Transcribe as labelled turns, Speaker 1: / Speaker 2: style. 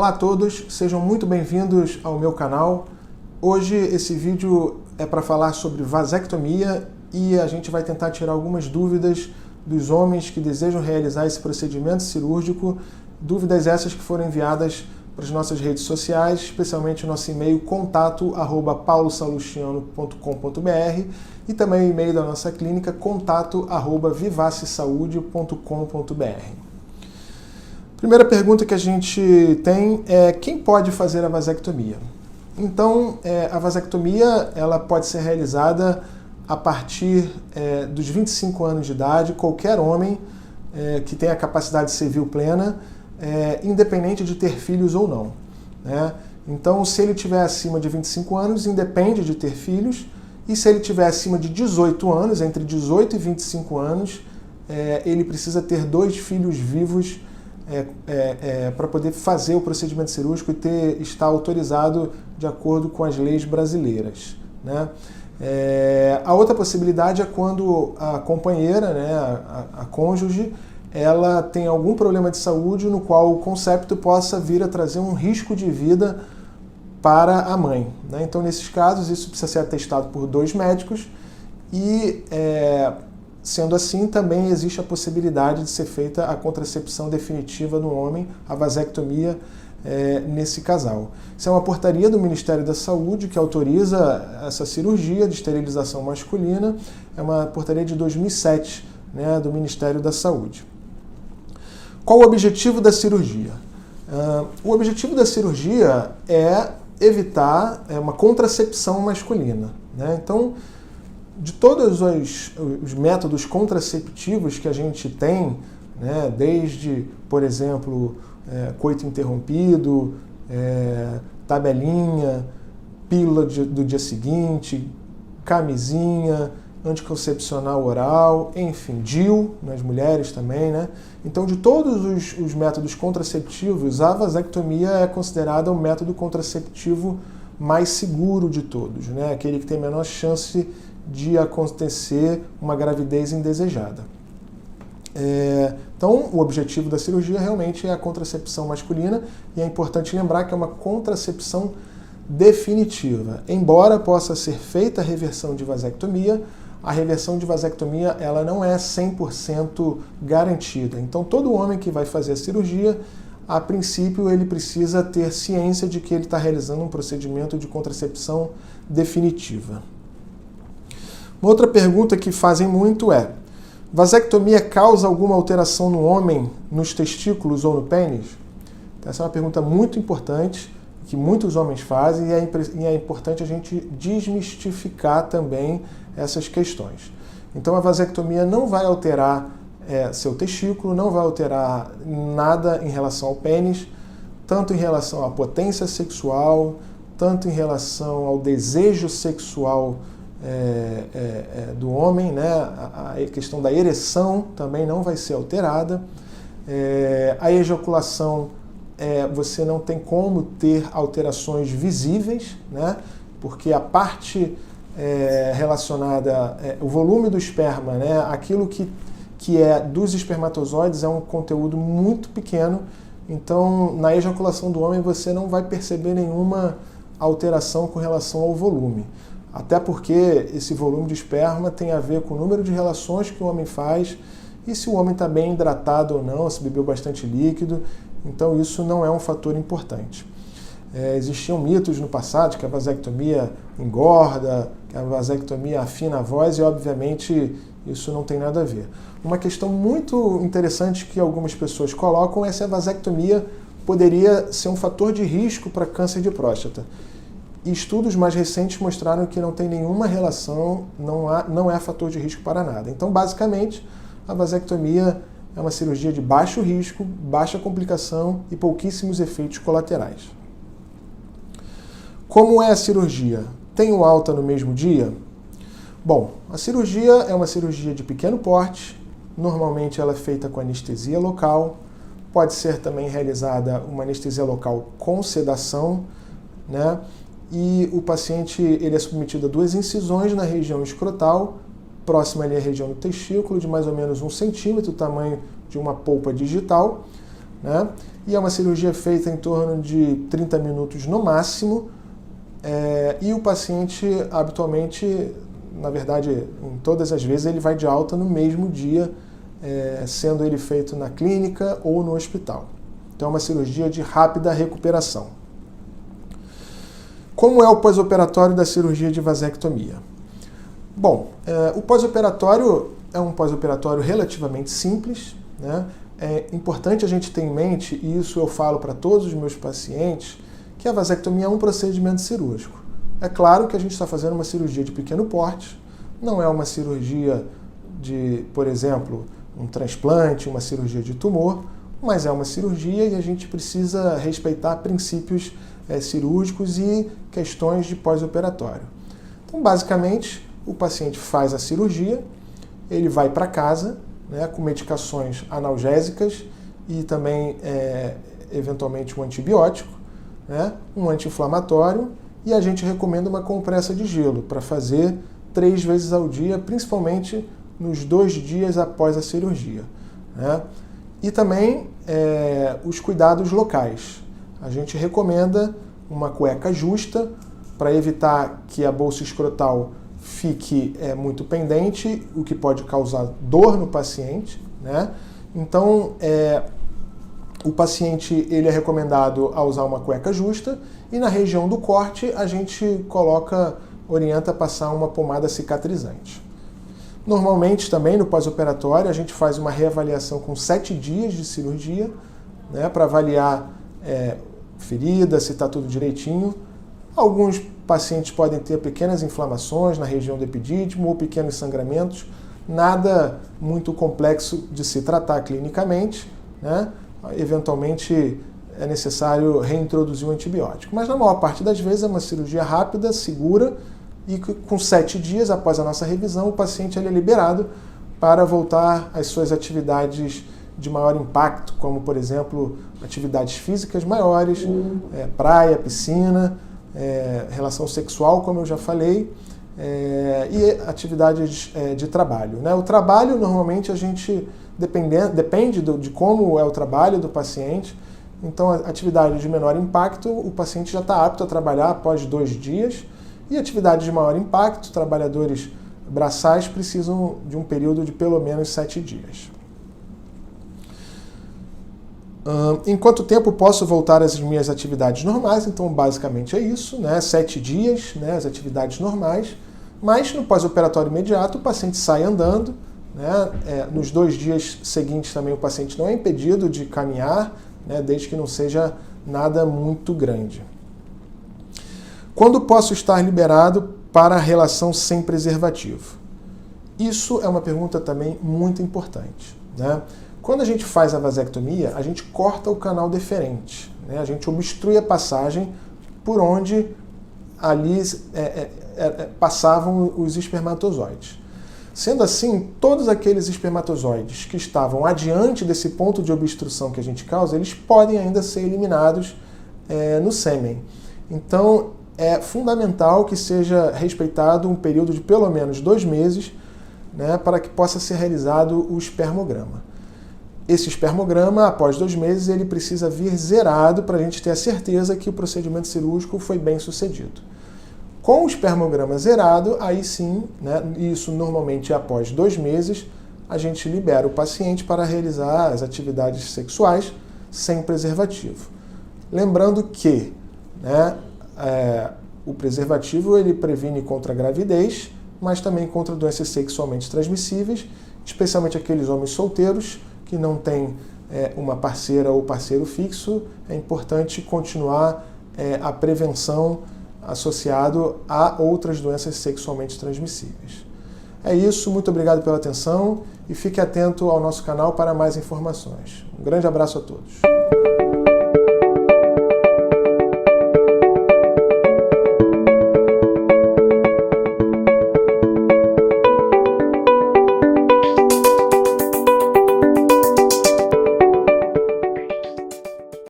Speaker 1: Olá a todos, sejam muito bem-vindos ao meu canal. Hoje esse vídeo é para falar sobre vasectomia e a gente vai tentar tirar algumas dúvidas dos homens que desejam realizar esse procedimento cirúrgico, dúvidas essas que foram enviadas para as nossas redes sociais, especialmente o nosso e-mail contato@paulosalustiano.com.br e também o e-mail da nossa clínica contato@vivacesaude.com.br. Primeira pergunta que a gente tem é: quem pode fazer a vasectomia? Então, a vasectomia ela pode ser realizada a partir dos 25 anos de idade, qualquer homem que tenha capacidade civil plena, independente de ter filhos ou não, né? Então, se ele tiver acima de 25 anos, independe de ter filhos, e se ele tiver acima de 18 anos, entre 18 e 25 anos, ele precisa ter 2 filhos vivos para poder fazer o procedimento cirúrgico e estar autorizado de acordo com as leis brasileiras, né? A outra possibilidade é quando a companheira, né, a cônjuge, ela tem algum problema de saúde no qual o concepto possa vir a trazer um risco de vida para a mãe, né? Então, nesses casos, isso precisa ser atestado por 2 médicos e, sendo assim, também existe a possibilidade de ser feita a contracepção definitiva no homem, a vasectomia, nesse casal. Isso é uma portaria do Ministério da Saúde que autoriza essa cirurgia de esterilização masculina. É uma portaria de 2007, né, do Ministério da Saúde. Qual o objetivo da cirurgia? O objetivo da cirurgia é evitar uma contracepção masculina, né? Então, de todos os métodos contraceptivos que a gente tem, né, desde, por exemplo, coito interrompido, tabelinha, pílula do dia seguinte, camisinha, anticoncepcional oral, enfim, DIU nas mulheres também, né? Então, de todos os métodos contraceptivos, a vasectomia é considerada o método contraceptivo mais seguro de todos, né? Aquele que tem menor chance de acontecer uma gravidez indesejada. Então, o objetivo da cirurgia realmente é a contracepção masculina e é importante lembrar que é uma contracepção definitiva. Embora possa ser feita a reversão de vasectomia, a reversão de vasectomia ela não é 100% garantida. Então, todo homem que vai fazer a cirurgia, a princípio, ele precisa ter ciência de que ele está realizando um procedimento de contracepção definitiva. Uma outra pergunta que fazem muito é: vasectomia causa alguma alteração no homem, nos testículos ou no pênis? Então, essa é uma pergunta muito importante, que muitos homens fazem, e é importante a gente desmistificar também essas questões. Então, a vasectomia não vai alterar seu testículo, não vai alterar nada em relação ao pênis, tanto em relação à potência sexual, tanto em relação ao desejo sexual do homem, né? A questão da ereção também não vai ser alterada. A ejaculação, você não tem como ter alterações visíveis, né? Porque a parte relacionada, o volume do esperma, né? Aquilo que é dos espermatozoides é um conteúdo muito pequeno, então na ejaculação do homem você não vai perceber nenhuma alteração com relação ao volume. Até porque esse volume de esperma tem a ver com o número de relações que o homem faz e se o homem está bem hidratado ou não, se bebeu bastante líquido, então isso não é um fator importante. Existiam mitos no passado que a vasectomia engorda, que a vasectomia afina a voz e, obviamente, isso não tem nada a ver. Uma questão muito interessante que algumas pessoas colocam é se a vasectomia poderia ser um fator de risco para câncer de próstata. E estudos mais recentes mostraram que não tem nenhuma relação, não é fator de risco para nada. Então, basicamente, a vasectomia é uma cirurgia de baixo risco, baixa complicação e pouquíssimos efeitos colaterais. Como é a cirurgia? Tenho alta no mesmo dia? Bom, a cirurgia é uma cirurgia de pequeno porte, normalmente ela é feita com anestesia local, pode ser também realizada uma anestesia local com sedação, né? E o paciente ele é submetido a 2 incisões na região escrotal, próxima ali à região do testículo, de mais ou menos 1 centímetro, o tamanho de uma polpa digital, né? E é uma cirurgia feita em torno de 30 minutos no máximo, e o paciente habitualmente, na verdade, em todas as vezes, ele vai de alta no mesmo dia, sendo ele feito na clínica ou no hospital. Então é uma cirurgia de rápida recuperação. Como é o pós-operatório da cirurgia de vasectomia? Bom, o pós-operatório é um pós-operatório relativamente simples, né? É importante a gente ter em mente, e isso eu falo para todos os meus pacientes, que a vasectomia é um procedimento cirúrgico. É claro que a gente está fazendo uma cirurgia de pequeno porte, não é uma cirurgia de, por exemplo, um transplante, uma cirurgia de tumor, mas é uma cirurgia e a gente precisa respeitar princípios cirúrgicos e questões de pós-operatório. Então, basicamente, o paciente faz a cirurgia, ele vai para casa, né, com medicações analgésicas e também, eventualmente, um antibiótico, né, um anti-inflamatório, e a gente recomenda uma compressa de gelo para fazer 3 vezes ao dia, principalmente nos 2 dias após a cirurgia, né? E também os cuidados locais. A gente recomenda uma cueca justa para evitar que a bolsa escrotal fique muito pendente, o que pode causar dor no paciente, né? Então, o paciente ele é recomendado a usar uma cueca justa e na região do corte a gente orienta a passar uma pomada cicatrizante. Normalmente também no pós-operatório a gente faz uma reavaliação com 7 dias de cirurgia, né, para avaliar ferida, se está tudo direitinho. Alguns pacientes podem ter pequenas inflamações na região do epidídimo ou pequenos sangramentos, nada muito complexo de se tratar clinicamente, né? Eventualmente é necessário reintroduzir um antibiótico. Mas na maior parte das vezes é uma cirurgia rápida, segura, e com 7 dias após a nossa revisão, o paciente ele é liberado para voltar às suas atividades de maior impacto, como, por exemplo, atividades físicas maiores, praia, piscina, relação sexual, como eu já falei, e atividades de trabalho, né? O trabalho, normalmente, a gente depende de como é o trabalho do paciente. Então, atividade de menor impacto, o paciente já está apto a trabalhar após 2 dias, e atividade de maior impacto, trabalhadores braçais precisam de um período de pelo menos 7 dias. Em quanto tempo posso voltar às minhas atividades normais? Então, basicamente é isso, né? 7 dias, né? As atividades normais, mas no pós-operatório imediato o paciente sai andando, né? Nos 2 dias seguintes também o paciente não é impedido de caminhar, né? Desde que não seja nada muito grande. Quando posso estar liberado para a relação sem preservativo? Isso é uma pergunta também muito importante, né? Quando a gente faz a vasectomia, a gente corta o canal deferente, né? A gente obstrui a passagem por onde ali passavam os espermatozoides. Sendo assim, todos aqueles espermatozoides que estavam adiante desse ponto de obstrução que a gente causa, eles podem ainda ser eliminados no sêmen. Então, é fundamental que seja respeitado um período de pelo menos 2 meses, né, para que possa ser realizado o espermograma. Esse espermograma, após 2 meses, ele precisa vir zerado para a gente ter a certeza que o procedimento cirúrgico foi bem sucedido. Com o espermograma zerado, aí sim, né, isso normalmente após 2 meses, a gente libera o paciente para realizar as atividades sexuais sem preservativo. Lembrando que, né, o preservativo ele previne contra a gravidez, mas também contra doenças sexualmente transmissíveis, especialmente aqueles homens solteiros que não têm uma parceira ou parceiro fixo. É importante continuar a prevenção associado a outras doenças sexualmente transmissíveis. É isso, muito obrigado pela atenção e fique atento ao nosso canal para mais informações. Um grande abraço a todos.